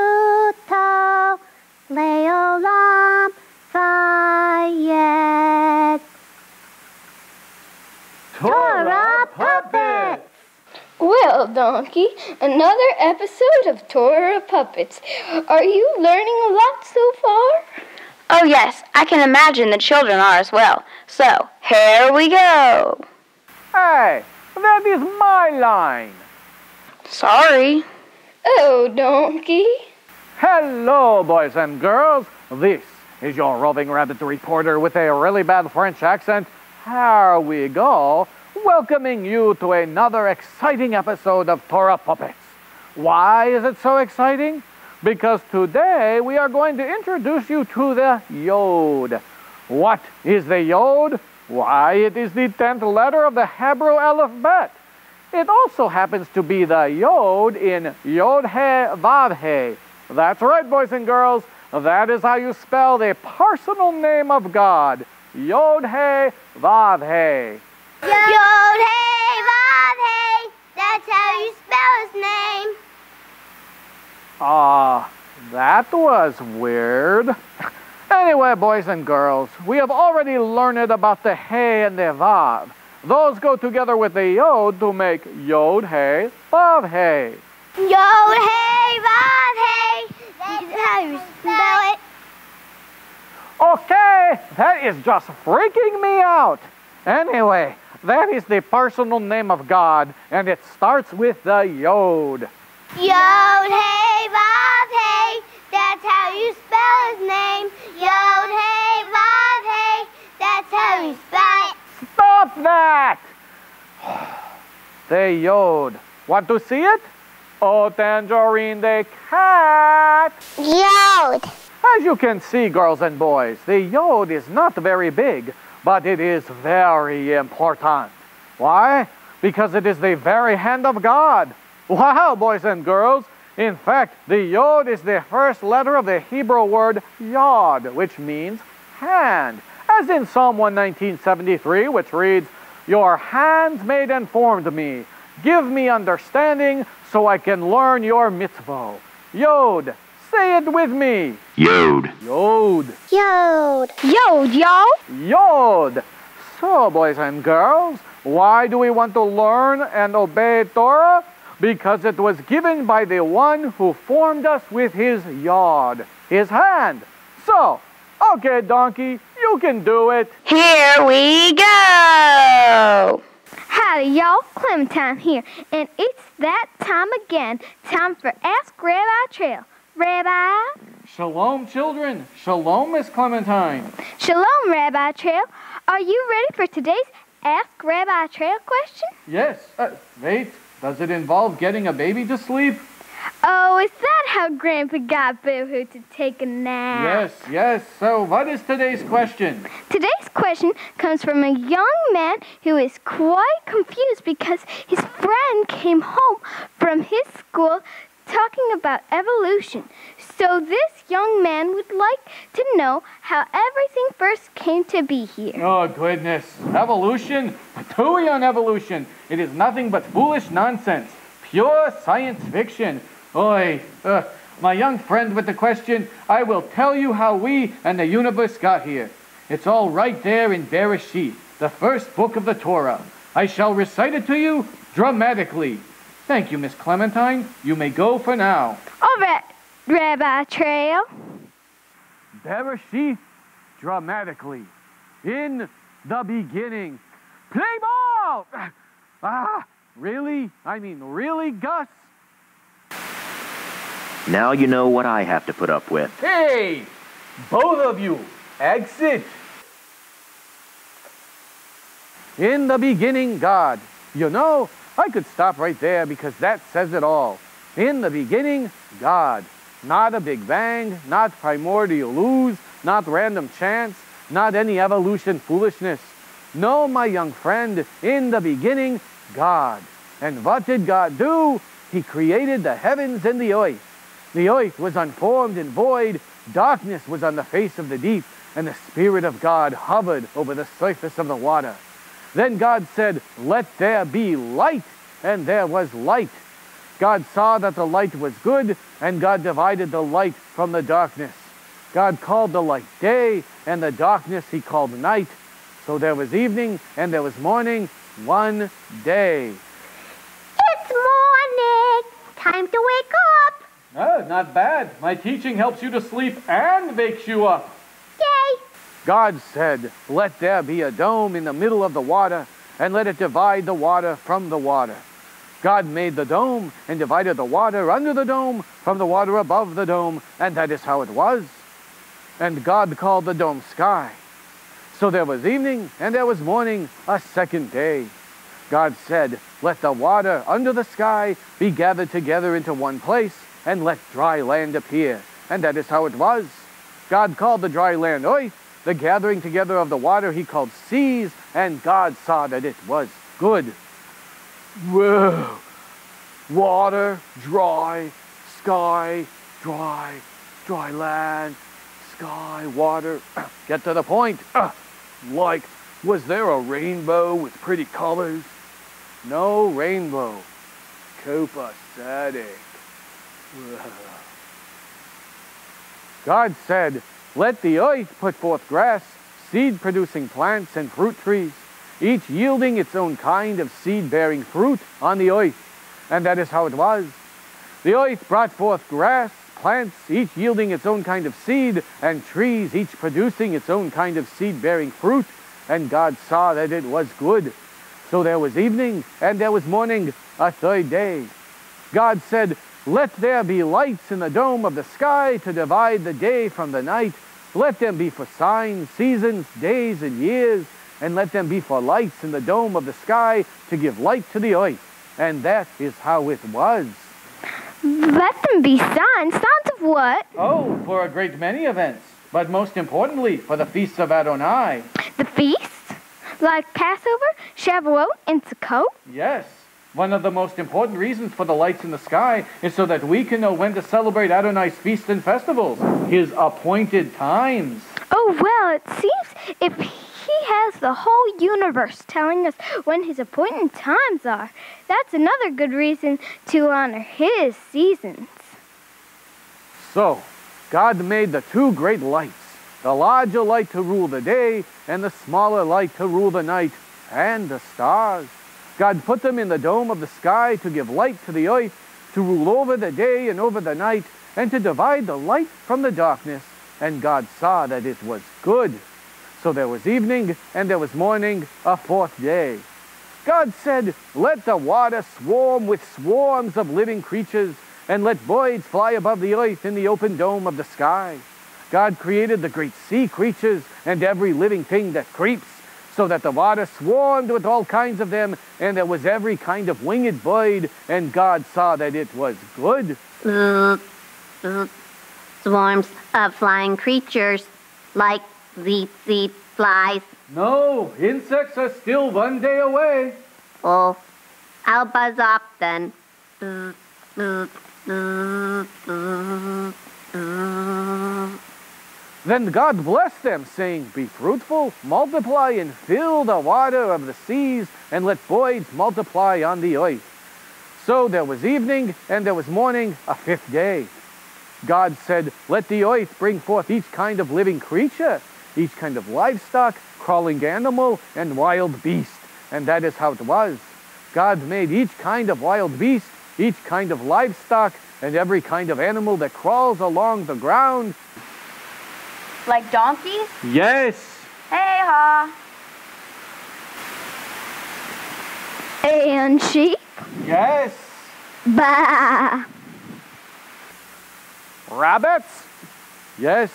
MAL-CHU-TO, Le'olam Vayet. Torah Puppets! Well, Donkey, another episode of Torah Puppets. Are you learning a lot so far? Oh yes, I can imagine the children are as well. So, here we go. Hey, that is my line. Sorry. Oh, Donkey. Hello, boys and girls. This is your roving rabbit reporter with a really bad French accent. Here we go, welcoming you to another exciting episode of Torah Puppets. Why is it so exciting? Because today we are going to introduce you to the Yod. What is the Yod? Why, it is the 10th letter of the Hebrew alphabet. It also happens to be the Yod in YOD-HEY-VAV-HEY. That's right, boys and girls. That is how you spell the personal name of God. YOD-HEY-VAV-HEY. YOD-HEY-VAV-HEY. That's how you spell his name. That was weird. Anyway, boys and girls, we have already learned about the Hey and the Vav. Those go together with the Yod to make YOD-HEY-VAV-HEY. YOD-HEY-VAV-HEY. That's how you spell it. Okay, that is just freaking me out. Anyway, that is the personal name of God, and it starts with the Yod. YOD-HEY-VAV-HEY. That's how you spell his name. YOD-HEY-VAV-HEY. That's how you spell it. Stop that! The Yod. Want to see it? Oh, Tangerine the cat! Yod. As you can see, girls and boys, the Yod is not very big, but it is very important. Why? Because it is the very hand of God. Wow, boys and girls. In fact, the Yod is the first letter of the Hebrew word Yod, which means hand. As in Psalm 119:73, which reads, "Your hands made and formed me. Give me understanding so I can learn your mitzvah." Yod. Say it with me. Yod. Yod. Yod. Yod, y'all. Yod. So, boys and girls, why do we want to learn and obey Torah? Because it was given by the one who formed us with his Yod, his hand. So, okay, Donkey, you can do it. Here we go. Howdy, y'all. Clementine here, and it's that time again. Time for Ask Rabbi Trail. Rabbi? Shalom, children. Shalom, Miss Clementine. Shalom, Rabbi Trail. Are you ready for today's Ask Rabbi Trail question? Yes. Wait. Does it involve getting a baby to sleep? Oh, is that how Grandpa got BooHoo to take a nap? Yes. So, what is today's question? Today's question comes from a young man who is quite confused because his friend came home from his school talking about evolution. So this young man would like to know how everything first came to be here. Oh, goodness. Evolution? Tui on evolution. It is nothing but foolish nonsense. Pure science fiction. Oi, my young friend with the question, I will tell you how we and the universe got here. It's all right there in BA-RUCH, the first book of the Torah. I shall recite it to you dramatically. Thank you, Miss Clementine. You may go for now. All right, Rabbi Trail. BA-RUCH, dramatically. In the beginning. Play ball! Really? I mean, really, Gus? Now you know what I have to put up with. Hey! Both of you, exit! In the beginning, God. You know, I could stop right there because that says it all. In the beginning, God. Not a big bang, not primordial ooze, not random chance, not any evolution foolishness. No, my young friend, in the beginning, God. And what did God do? He created the heavens and the earth. The earth was unformed and void, darkness was on the face of the deep, and the Spirit of God hovered over the surface of the water. Then God said, "Let there be light," and there was light. God saw that the light was good, and God divided the light from the darkness. God called the light day, and the darkness he called night. So there was evening, and there was morning, one day. It's morning. Time to wake up. Oh, not bad. My teaching helps you to sleep and wakes you up. Yay. God said, let there be a dome in the middle of the water, and let it divide the water from the water. God made the dome and divided the water under the dome from the water above the dome, and that is how it was. And God called the dome sky. So there was evening and there was morning, a second day. God said, let the water under the sky be gathered together into one place, and let dry land appear. And that is how it was. God called the dry land earth, the gathering together of the water he called seas, and God saw that it was good. Whoa! Water, dry, sky, dry, dry land, sky, water. Get to the point. Like, was there a rainbow with pretty colors? No rainbow. Copacetic. God said, let the earth put forth grass, seed-producing plants and fruit trees, each yielding its own kind of seed-bearing fruit on the earth. And that is how it was. The earth brought forth grass, plants, each yielding its own kind of seed, and trees, each producing its own kind of seed-bearing fruit. And God saw that it was good. So there was evening, and there was morning, a third day. God said, let there be lights in the dome of the sky to divide the day from the night. Let them be for signs, seasons, days, and years, and let them be for lights in the dome of the sky to give light to the earth. And that is how it was. Let them be signs. Signs of what? Oh, for a great many events, but most importantly, for the feasts of Adonai. The feasts? Like Passover, Shavuot, and Sukkot? Yes. One of the most important reasons for the lights in the sky is so that we can know when to celebrate Adonai's feasts and festivals, his appointed times. Oh, well, it seems if he has the whole universe telling us when his appointed times are, that's another good reason to honor his seasons. So, God made the two great lights, the larger light to rule the day and the smaller light to rule the night, and the stars. God put them in the dome of the sky to give light to the earth, to rule over the day and over the night, and to divide the light from the darkness. And God saw that it was good. So there was evening and there was morning, a fourth day. God said, let the water swarm with swarms of living creatures, and let birds fly above the earth in the open dome of the sky. God created the great sea creatures and every living thing that creeps, so that the water swarmed with all kinds of them, and there was every kind of winged bird, and God saw that it was good. Swarms of flying creatures, like the flies. No, insects are still one day away. Oh, I'll buzz off then. Then God blessed them, saying, be fruitful, multiply, and fill the water of the seas, and let birds multiply on the earth. So there was evening, and there was morning, a fifth day. God said, let the earth bring forth each kind of living creature, each kind of livestock, crawling animal, and wild beast. And that is how it was. God made each kind of wild beast, each kind of livestock, and every kind of animal that crawls along the ground. Like donkeys? Yes. Hey-ha. And sheep? Yes. Bah! Rabbits? Yes.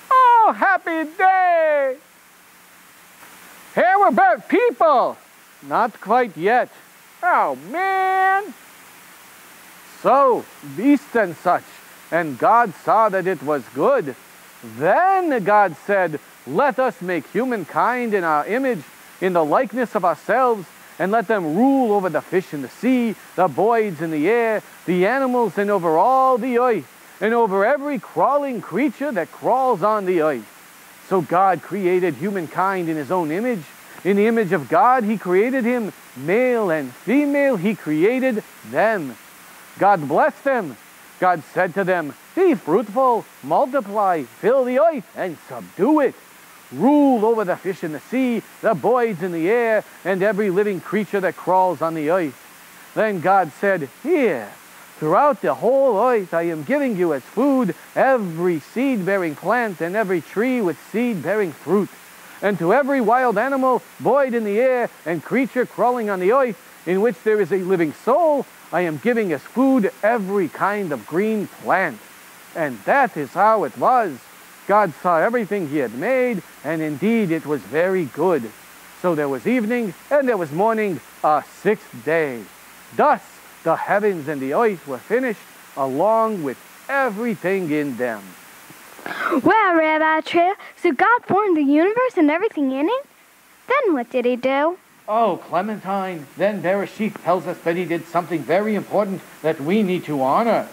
Oh, happy day! How about people? Not quite yet. Oh, man! So, beasts and such, and God saw that it was good. Then God said, let us make humankind in our image, in the likeness of ourselves, and let them rule over the fish in the sea, the birds in the air, the animals, and over all the earth, and over every crawling creature that crawls on the earth. So God created humankind in his own image. In the image of God he created him, male and female he created them. God blessed them. God said to them, "Be fruitful, multiply, fill the earth, and subdue it. Rule over the fish in the sea, the birds in the air, and every living creature that crawls on the earth." Then God said, "Here, throughout the whole earth I am giving you as food every seed-bearing plant and every tree with seed-bearing fruit. And to every wild animal, bird in the air, and creature crawling on the earth, in which there is a living soul, I am giving as food every kind of green plant." And that is how it was. God saw everything he had made, and indeed it was very good. So there was evening, and there was morning, a sixth day. Thus the heavens and the earth were finished, along with everything in them. Wow, Rabbi Trail, so God formed the universe and everything in it? Then what did he do? Oh, Clementine, then Bereshit tells us that he did something very important that we need to honor.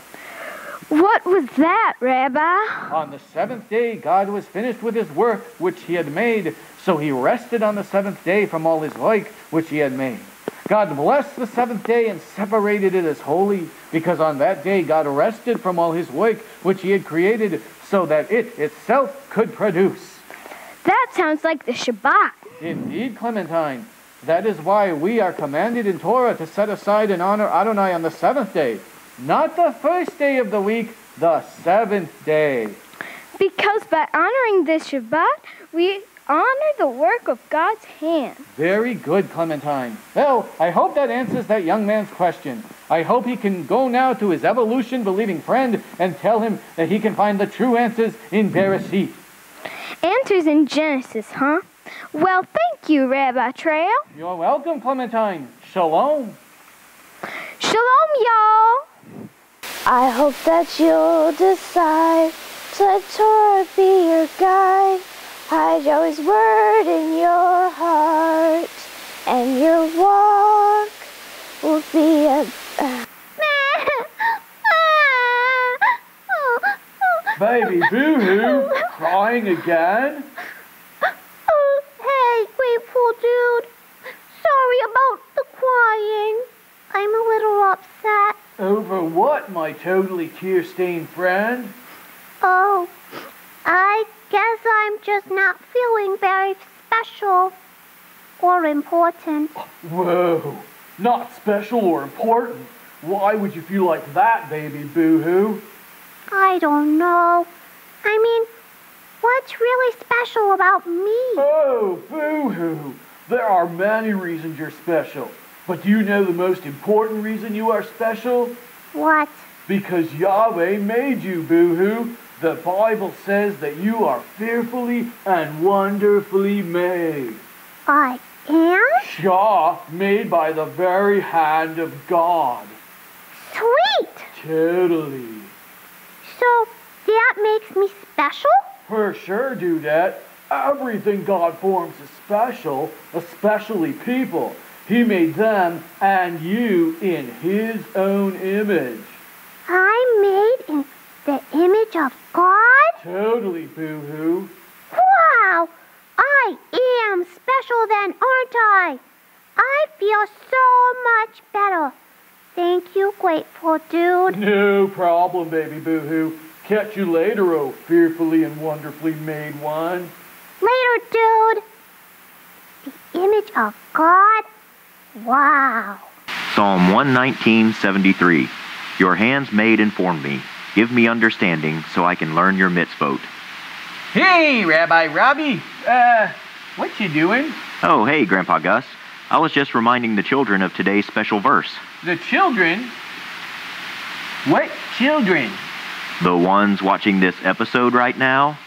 What was that, Rabbi? On the seventh day, God was finished with his work which he had made, so he rested on the seventh day from all his work which he had made. God blessed the seventh day and separated it as holy, because on that day God rested from all his work which he had created, so that it itself could produce. That sounds like the Shabbat. Indeed, Clementine. That is why we are commanded in Torah to set aside and honor Adonai on the seventh day. Not the first day of the week, the seventh day. Because by honoring this Shabbat, we honor the work of God's hand. Very good, Clementine. Well, I hope that answers that young man's question. I hope he can go now to his evolution-believing friend and tell him that he can find the true answers in Bereshit. Answers in Genesis, huh? Well, thank you, Rabbi Trail. You're welcome, Clementine. Shalom. Shalom, y'all. I hope that you'll decide to let Torah be your guide. Hide Yahweh's word in your heart, and your walk will be a... Baby BooHoo, crying again? Hey, grateful dude. Sorry about the crying. I'm a little upset. Over what, my totally tear-stained friend? Oh, I guess I'm just not feeling very special or important. Whoa, not special or important. Why would you feel like that, baby BooHoo? I don't know. I mean, what's really special about me? Oh, BooHoo, there are many reasons you're special. But do you know the most important reason you are special? What? Because Yahweh made you, BooHoo. The Bible says that you are fearfully and wonderfully made. I am? Shah, made by the very hand of God. Sweet! Totally. So, that makes me special? For sure, Dudette. Everything God forms is special, especially people. He made them and you in his own image. I'm made in the image of God? Totally, BooHoo. Wow! I am special then, aren't I? I feel so much better. Thank you, grateful dude. No problem, baby BooHoo. Catch you later, oh fearfully and wonderfully made one. Later, dude. The image of God? Wow. Psalm 119:73. Your hands made and formed me. Give me understanding so I can learn your mitzvot. Hey, Rabbi Robbie. What you doing? Oh, hey, Grandpa Gus. I was just reminding the children of today's special verse. The children? What children? The ones watching this episode right now?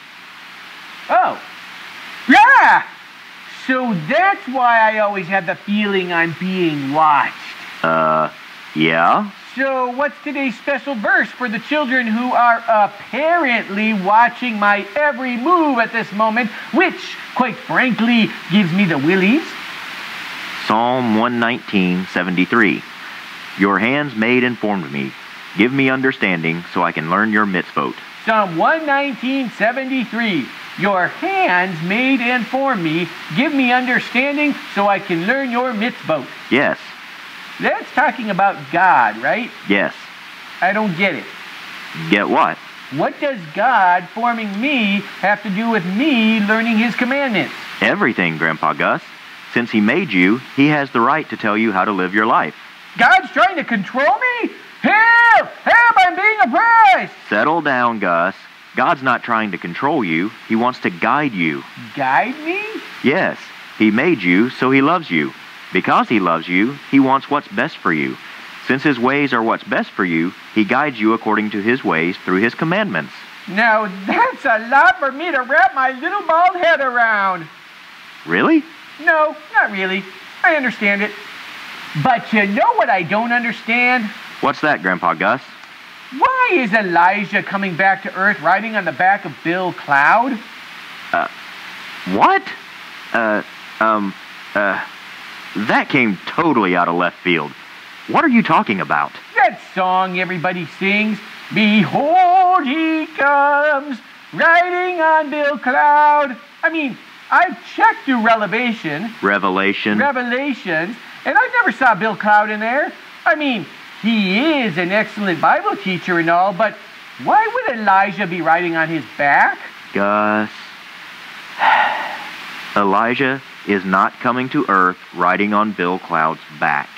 Oh. Yeah! So that's why I always have the feeling I'm being watched. Yeah? So what's today's special verse for the children who are apparently watching my every move at this moment, which, quite frankly, gives me the willies? Psalm 119:73. Your hands made and formed me. Give me understanding so I can learn your mitzvot. Psalm 119:73. Your hands made and formed me. Give me understanding so I can learn your mitzvot. Yes. That's talking about God, right? Yes. I don't get it. Get what? What does God forming me have to do with me learning His commandments? Everything, Grandpa Gus. Since He made you, He has the right to tell you how to live your life. God's trying to control me? Help! Help! I'm being oppressed! Settle down, Gus. God's not trying to control you. He wants to guide you. Guide me? Yes, He made you, so He loves you. Because He loves you, He wants what's best for you. Since His ways are what's best for you, He guides you according to His ways through His commandments. Now, that's a lot for me to wrap my little bald head around. Really? No, not really. I understand it. But you know what I don't understand? What's that, Grandpa Gus? Why is Elijah coming back to Earth riding on the back of Bill Cloud? What? That came totally out of left field. What are you talking about? That song everybody sings. Behold, He comes, riding on Bill Cloud. I mean, I've checked through Revelations, and I never saw Bill Cloud in there. I mean, he is an excellent Bible teacher and all, but why would Elijah be riding on his back? Gus, Elijah is not coming to Earth riding on Bill Cloud's back.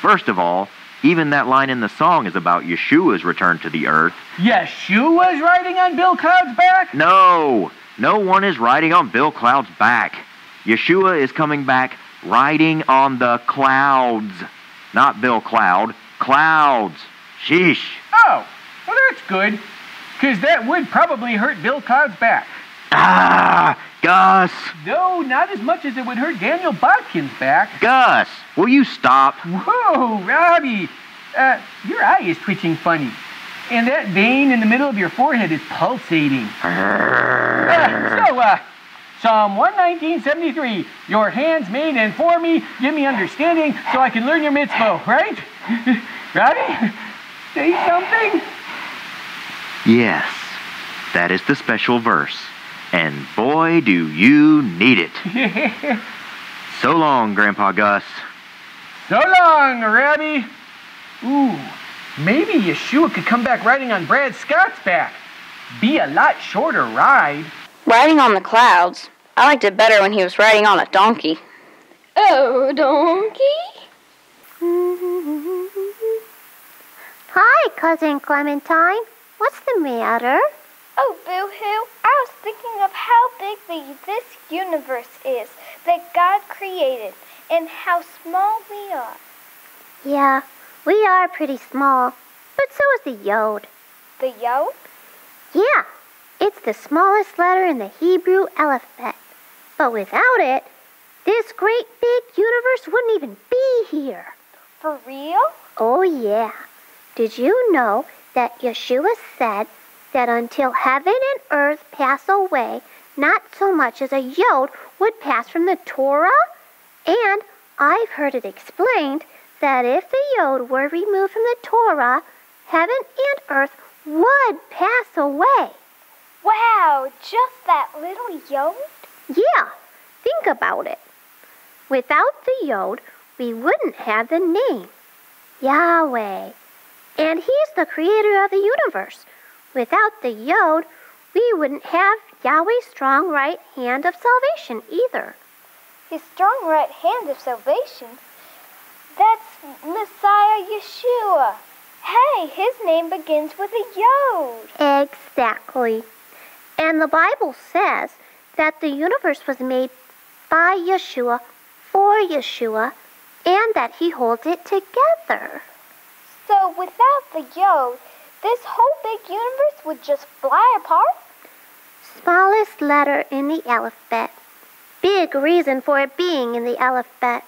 First of all, even that line in the song is about Yeshua's return to the earth. Yeshua's riding on Bill Cloud's back? No, no one is riding on Bill Cloud's back. Yeshua is coming back riding on the clouds. Not Bill Cloud, clouds. Sheesh. Oh, well that's good, because that would probably hurt Bill Cloud's back. Ah, Gus. No, not as much as it would hurt Daniel Botkin's back. Gus, will you stop? Whoa, Robbie. Your eye is twitching funny. And that vein in the middle of your forehead is pulsating. Psalm 119:73. Your hands made and for me, give me understanding so I can learn your mitzvah, right? Robbie, say something? Yes, that is the special verse. And boy, do you need it. So long, Grandpa Gus. So long, Robbie. Ooh, maybe Yeshua could come back riding on Brad Scott's back. Be a lot shorter ride. Riding on the clouds. I liked it better when he was riding on a donkey. Oh, donkey? Hi, Cousin Clementine. What's the matter? Oh, BooHoo, I was thinking of how big this universe is that God created and how small we are. Yeah, we are pretty small, but so is the Yod. The Yod? Yeah, it's the smallest letter in the Hebrew alphabet. But without it, this great big universe wouldn't even be here. For real? Oh, yeah. Did you know that Yeshua said that until heaven and earth pass away, not so much as a Yod would pass from the Torah? And I've heard it explained that if the Yod were removed from the Torah, heaven and earth would pass away. Wow, just that little Yod? Yeah, think about it. Without the Yod, we wouldn't have the name, Yahweh. And He's the creator of the universe. Without the Yod, we wouldn't have Yahweh's strong right hand of salvation either. His strong right hand of salvation? That's Messiah Yeshua. Hey, His name begins with a Yod. Exactly. And the Bible says that the universe was made by Yeshua, for Yeshua, and that He holds it together. So without the Yod, this whole big universe would just fly apart? Smallest letter in the alphabet. Big reason for it being in the alphabet.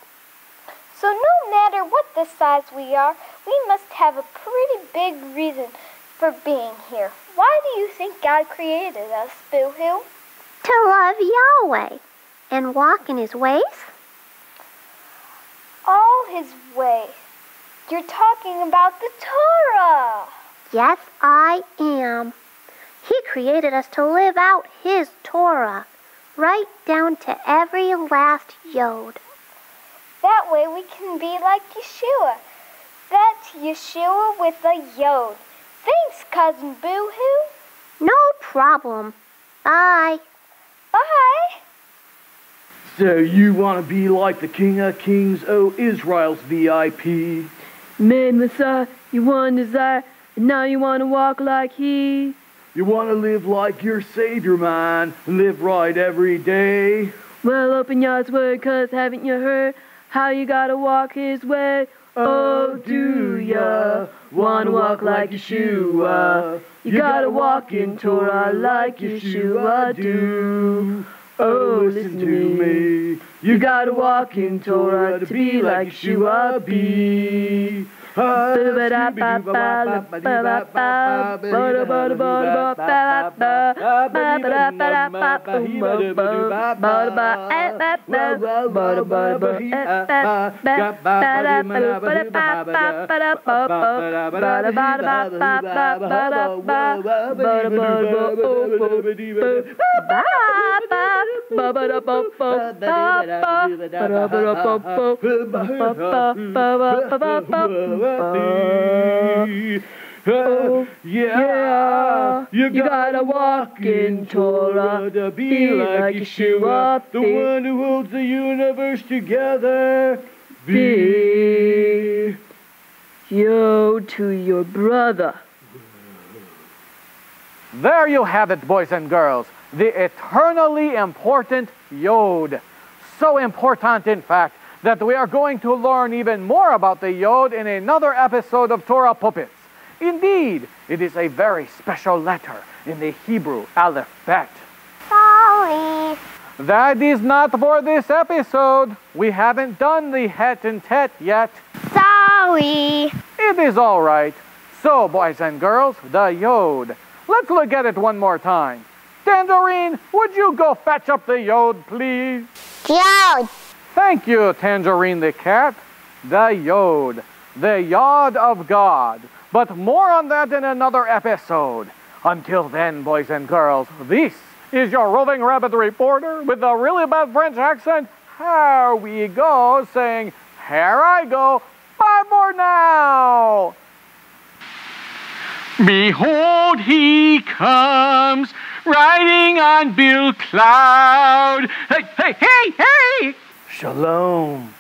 So no matter what the size we are, we must have a pretty big reason for being here. Why do you think God created us, BooHoo? To love Yahweh and walk in His ways. All His ways. You're talking about the Torah. Yes, I am. He created us to live out His Torah, right down to every last Yod. That way we can be like Yeshua. That's Yeshua with a yod. Thanks, Cousin BooHoo. No problem. Bye. Bye. So you want to be like the King of Kings, O Israel's VIP? Man, Messiah, you one desire, and now you want to walk like he. You want to live like your Savior, man, and live right every day. Well, open God's word, 'cause haven't you heard how you gotta walk his way? Oh, do ya wanna walk like Yeshua? You gotta walk in Torah like Yeshua do. Oh, listen to me. You gotta walk in Torah to be like Yeshua be. Oh, yeah, you gotta walk in Torah to be like Yeshua, the one who holds the universe together. Be yo to your brother. There you have it, boys and girls. The eternally important yod. So important, in fact, that we are going to learn even more about the yod in another episode of Torah Puppets. Indeed, it is a very special letter in the Hebrew alphabet. Sorry. That is not for this episode. We haven't done the het and tet yet. Sorry. It is all right. So, boys and girls, the yod. Let's look at it one more time. Tangerine, would you go fetch up the yod, please? Yod. Thank you, Tangerine the cat. The yod. The yod of God. But more on that in another episode. Until then, boys and girls, this is your roving rabbit reporter with a really bad French accent. Here we go, saying, here I go. Bye for now. Behold, he comes, riding on Bill Cloud. Hey, hey, hey, hey! Shalom.